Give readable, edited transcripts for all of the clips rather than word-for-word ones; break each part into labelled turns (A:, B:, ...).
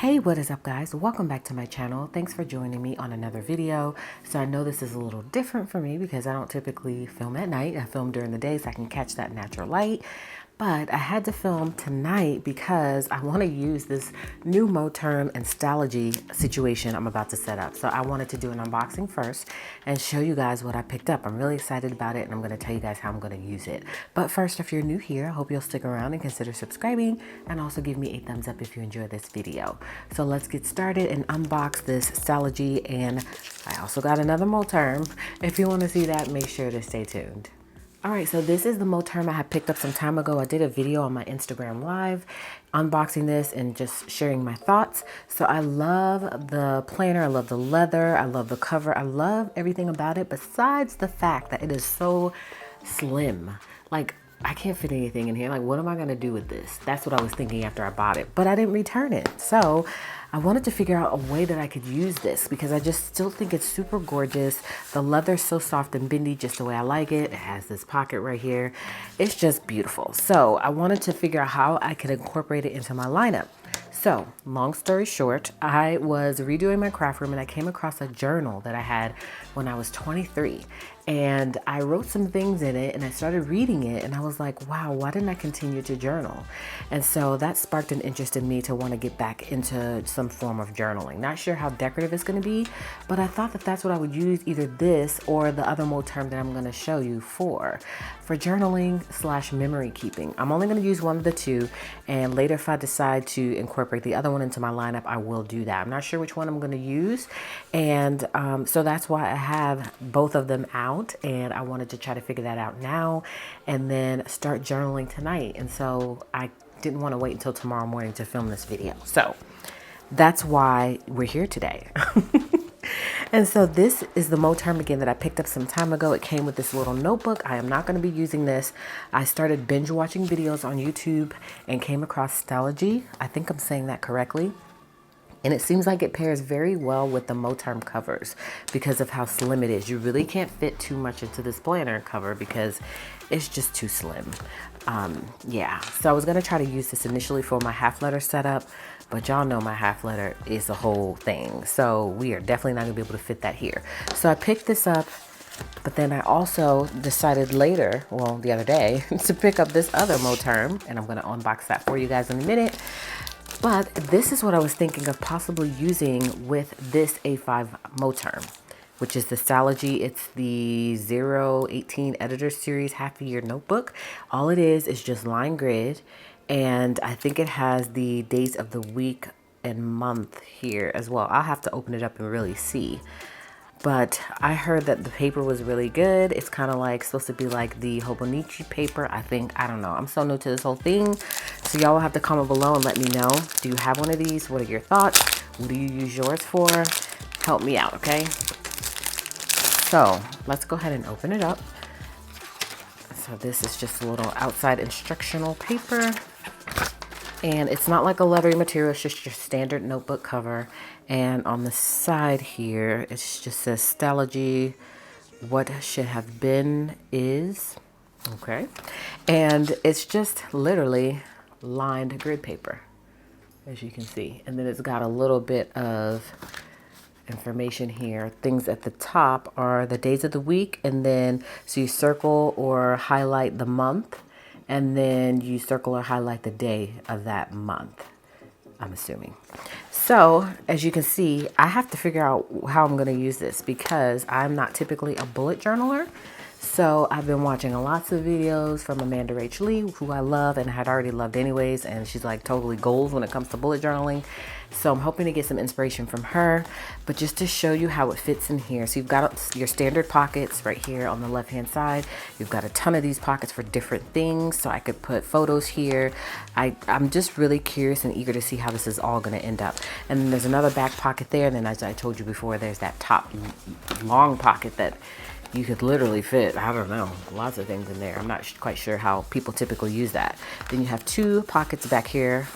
A: Hey, what is up guys? Welcome back to my channel. Thanks for joining me on another video. So I know this is a little different for me because I don't typically film at night. I film during the day so I can catch that natural light. But I had to film tonight because I want to use this new Moterm and Stalogy situation I'm about to set up. So I wanted to do an unboxing first and show you guys what I picked up. I'm really excited about it and I'm going to tell you guys how I'm going to use it. But first, if you're new here, I hope you'll stick around and consider subscribing and also give me a thumbs up if you enjoy this video. So let's get started and unbox this Stalogy, and I also got another Moterm. If you want to see that, make sure to stay tuned. All right, so this is the Moterm I had picked up some time ago. I did a video on my Instagram live unboxing this and just sharing my thoughts. So I love the planner, I love the leather, I love the cover, I love everything about it besides the fact that it is so slim. Like, I can't fit anything in here. Like, what am I gonna do with this? That's what I was thinking after I bought it, but I didn't return it. So I wanted to figure out a way that I could use this because I just still think it's super gorgeous. The leather's so soft and bendy, just the way I like it. It has this pocket right here. It's just beautiful. So I wanted to figure out how I could incorporate it into my lineup. So long story short, I was redoing my craft room and I came across a journal that I had when I was 23. And I wrote some things in it and I started reading it and I was like, wow, why didn't I continue to journal? And so that sparked an interest in me to want to get back into some form of journaling. Not sure how decorative it's going to be, but I thought that that's what I would use either this or the other Moterm that I'm going to show you for journaling / memory keeping. I'm only going to use one of the two, and later if I decide to incorporate the other one into my lineup, I will do that. I'm not sure which one I'm going to use, and so that's why I have both of them out, and I wanted to try to figure that out now and then start journaling tonight. And so I didn't want to wait until tomorrow morning to film this video. So that's why we're here today. And so this is the Moterm again that I picked up some time ago. It came with this little notebook. I am not going to be using this. I started binge watching videos on YouTube and came across Stalogy. I think I'm saying that correctly. And it seems like it pairs very well with the Moterm covers because of how slim it is. You really can't fit too much into this planner cover because it's just too slim. Yeah, so I was gonna try to use this initially for my half letter setup, but y'all know my half letter is a whole thing. So we are definitely not gonna be able to fit that here. So I picked this up, but then I also decided later, well, the other day, to pick up this other Moterm, and I'm gonna unbox that for you guys in a minute. But this is what I was thinking of possibly using with this A5 Moterm, which is the Stalogy. It's the 018 Editor Series half a year notebook. All it is just line grid, and I think it has the days of the week and month here as well. I'll have to open it up and really see. But I heard that the paper was really good. It's kind of like supposed to be like the Hobonichi paper, I think. I don't know. I'm so new to this whole thing. So y'all will have to comment below and let me know. Do you have one of these? What are your thoughts? What do you use yours for? Help me out, okay? So let's go ahead and open it up. So this is just a little outside instructional paper. And it's not like a leathery material, it's just your standard notebook cover. And on the side here, it just says Stalogy, what should have been is, okay. And it's just literally lined grid paper, as you can see. And then it's got a little bit of information here. Things at the top are the days of the week, and then so you circle or highlight the month, and then you circle or highlight the day of that month, I'm assuming. So as you can see, I have to figure out how I'm going to use this because I'm not typically a bullet journaler. So I've been watching lots of videos from Amanda Rach Lee, who I love and had already loved anyways, and she's like totally gold when it comes to bullet journaling. So I'm hoping to get some inspiration from her, but just to show you how it fits in here. So you've got your standard pockets right here on the left hand side. You've got a ton of these pockets for different things, so I could put photos here. I'm just really curious and eager to see how this is all going to end up. And then there's another back pocket there, and then as I told you before, there's that top long pocket that you could literally fit, I don't know, lots of things in there. I'm not quite sure how people typically use that. Then you have two pockets back here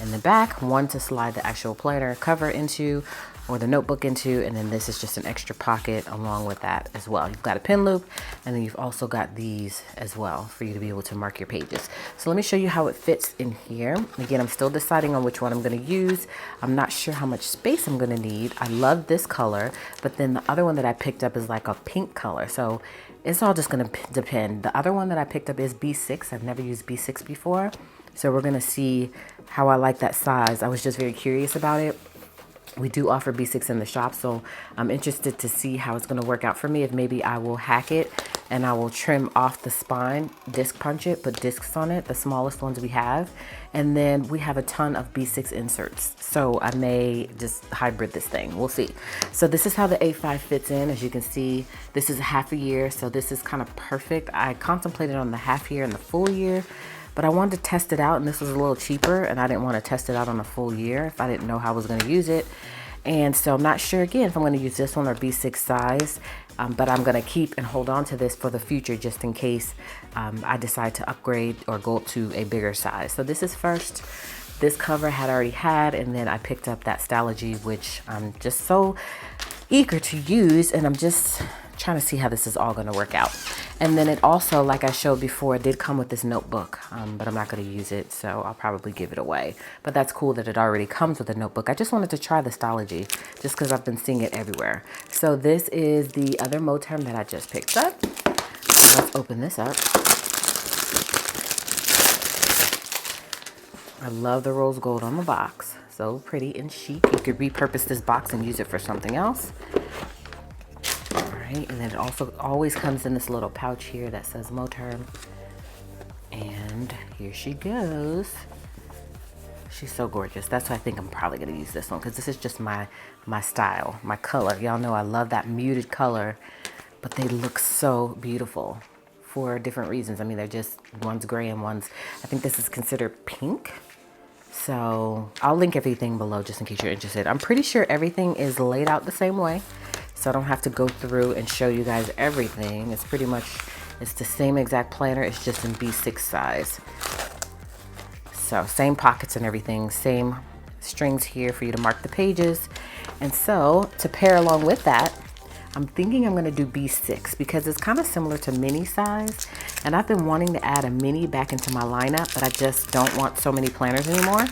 A: in the back, one to slide the actual planner cover into or the notebook into, and then this is just an extra pocket along with that as well. You've got a pin loop, and then you've also got these as well for you to be able to mark your pages. So let me show you how it fits in here. Again, I'm still deciding on which one I'm going to use. I'm not sure how much space I'm going to need. I love this color, but then the other one that I picked up is like a pink color. So it's all just going to depend. The other one that I picked up is B6. I've never used B6 before. So we're going to see how I like that size. I was just very curious about it. We do offer B6 in the shop, so I'm interested to see how it's going to work out for me. If maybe I will hack it and I will trim off the spine, disc punch it, put discs on it, the smallest ones we have. And then we have a ton of B6 inserts, so I may just hybrid this thing. We'll see. So this is how the A5 fits in. As you can see, this is a half a year, so this is kind of perfect. I contemplated on the half year and the full year, but I wanted to test it out, and this was a little cheaper, and I didn't want to test it out on a full year if I didn't know how I was going to use it. And so I'm not sure again if I'm going to use this one or B6 size, but I'm going to keep and hold on to this for the future just in case I decide to upgrade or go up to a bigger size. So this is first. This cover I had already had, and then I picked up that Stalogy, which I'm just so eager to use, and I'm just trying to see how this is all going to work out. And then it also, like I showed before, it did come with this notebook, but I'm not going to use it, so I'll probably give it away. But that's cool that it already comes with a notebook. I just wanted to try the Stalogy just because I've been seeing it everywhere. So this is the other Moterm that I just picked up. Let's open this up. I love the rose gold on the box. So pretty and chic. You could repurpose this box and use it for something else. And then it also always comes in this little pouch here that says Moterm. And here she goes. She's so gorgeous. That's why I think I'm probably going to use this one, because this is just my style, my color. Y'all know I love that muted color, but they look so beautiful for different reasons. I mean, they're just, one's gray and one's, I think this is considered pink. So I'll link everything below just in case you're interested. I'm pretty sure everything is laid out the same way, so I don't have to go through and show you guys everything. It's pretty much, it's the same exact planner. It's just in B6 size. So same pockets and everything, same strings here for you to mark the pages. And so to pair along with that, I'm thinking I'm gonna do B6 because it's kind of similar to mini size. And I've been wanting to add a mini back into my lineup, but I just don't want so many planners anymore.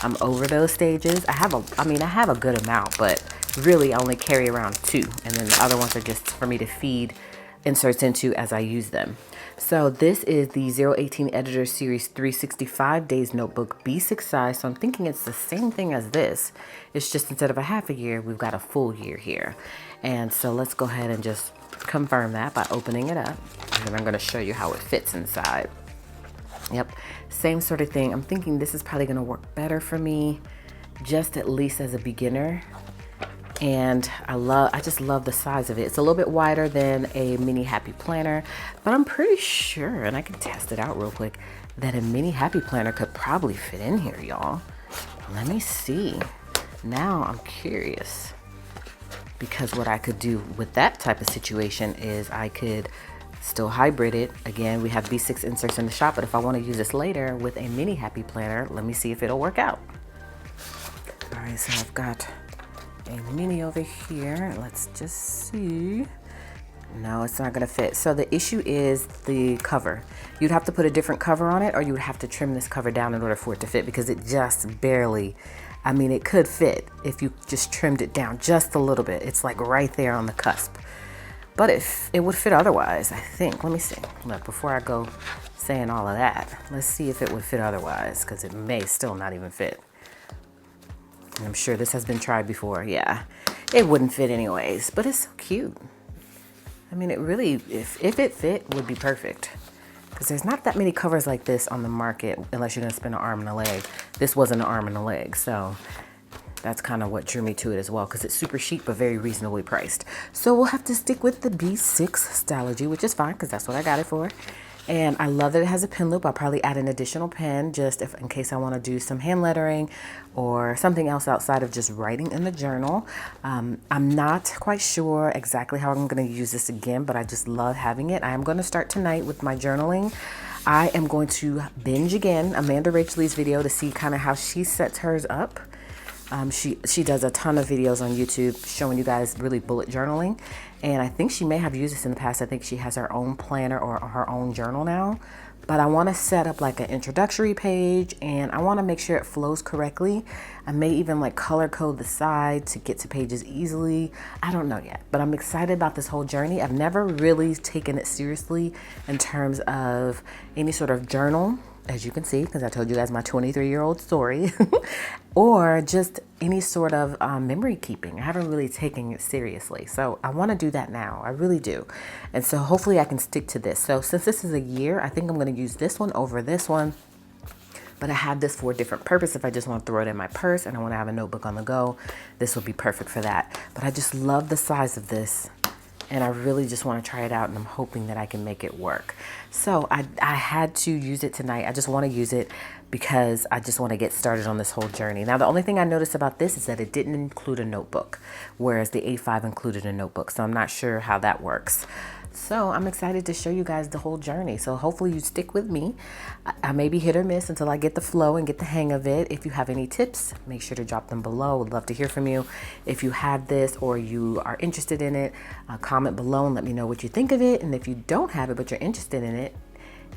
A: I'm over those stages. I have a good amount, but really I only carry around 2, and then the other ones are just for me to feed inserts into as I use them. So this is the 018 Editor Series 365 Days Notebook B6 size. So I'm thinking it's the same thing as this. It's just instead of a half a year, we've got a full year here. And so let's go ahead and just confirm that by opening it up. And then I'm going to show you how it fits inside. Yep, same sort of thing. I'm thinking this is probably going to work better for me, just at least as a beginner. And I just love the size of it. It's a little bit wider than a mini happy planner, but I'm pretty sure, and I can test it out real quick, that a mini happy planner could probably fit in here, y'all. Let me see. Now I'm curious, because what I could do with that type of situation is I could still hybrid it. Again, we have B6 inserts in the shop, but if I want to use this later with a mini happy planner, let me see if it'll work out. All right, so I've got a mini over here. Let's just see. No, it's not gonna fit. So the issue is the cover. You'd have to put a different cover on it, or you would have to trim this cover down in order for it to fit, because it just barely, I mean, it could fit if you just trimmed it down just a little bit. It's like right there on the cusp. But if it would fit otherwise, I think. Let me see. Look, before I go saying all of that, let's see if it would fit otherwise, because it may still not even fit. And I'm sure this has been tried before. Yeah, it wouldn't fit anyways, but it's so cute. I mean, it really, if it fit, would be perfect. Because there's not that many covers like this on the market unless you're going to spend an arm and a leg. This wasn't an arm and a leg, so that's kind of what drew me to it as well, because it's super chic but very reasonably priced. So we'll have to stick with the B6 Stalogy, which is fine because that's what I got it for. And I love that it has a pin loop. I'll probably add an additional pen just in case I want to do some hand lettering or something else outside of just writing in the journal. I'm not quite sure exactly how I'm going to use this again, but I just love having it. I am going to start tonight with my journaling. I am going to binge again Amanda Rachel's video to see kind of how she sets hers up. She does a ton of videos on YouTube showing you guys really bullet journaling. And I think she may have used this in the past. I think she has her own planner or her own journal now. But I want to set up like an introductory page, and I want to make sure it flows correctly. I may even like color code the side to get to pages easily. I don't know yet, but I'm excited about this whole journey. I've never really taken it seriously in terms of any sort of journal, as you can see, because I told you guys my 23-year-old story, or just any sort of memory keeping. I haven't really taken it seriously. So I want to do that now. I really do. And so hopefully I can stick to this. So since this is a year, I think I'm going to use this one over this one. But I have this for a different purpose. If I just want to throw it in my purse and I want to have a notebook on the go, this will be perfect for that. But I just love the size of this. And I really just want to try it out, and I'm hoping that I can make it work. So I had to use it tonight. I just want to use it because I just want to get started on this whole journey. Now, the only thing I noticed about this is that it didn't include a notebook, whereas the A5 included a notebook. So I'm not sure how that works. So I'm excited to show you guys the whole journey. So hopefully you stick with me. I may be hit or miss until I get the flow and get the hang of it. If you have any tips, make sure to drop them below. Would love to hear from you. If you have this or you are interested in it, comment below and let me know what you think of it. And if you don't have it but you're interested in it,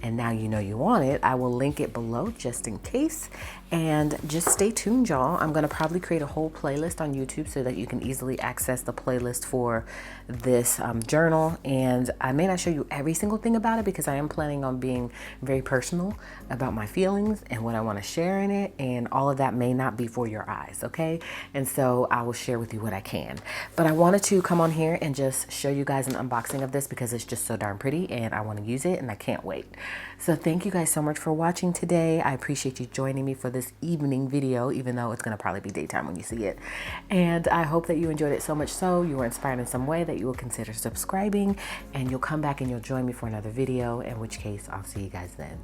A: and now you know you want it, I will link it below just in case. And just stay tuned, y'all. I'm gonna probably create a whole playlist on YouTube so that you can easily access the playlist for this journal. And I may not show you every single thing about it because I am planning on being very personal about my feelings and what I want to share in it. And all of that may not be for your eyes, okay? And so I will share with you what I can. But I wanted to come on here and just show you guys an unboxing of this because it's just so darn pretty and I want to use it and I can't wait. So thank you guys so much for watching today. I appreciate you joining me for this evening video, even though it's going to probably be daytime when you see it. And I hope that you enjoyed it so much so you were inspired in some way that you will consider subscribing, and you'll come back and you'll join me for another video, in which case I'll see you guys then.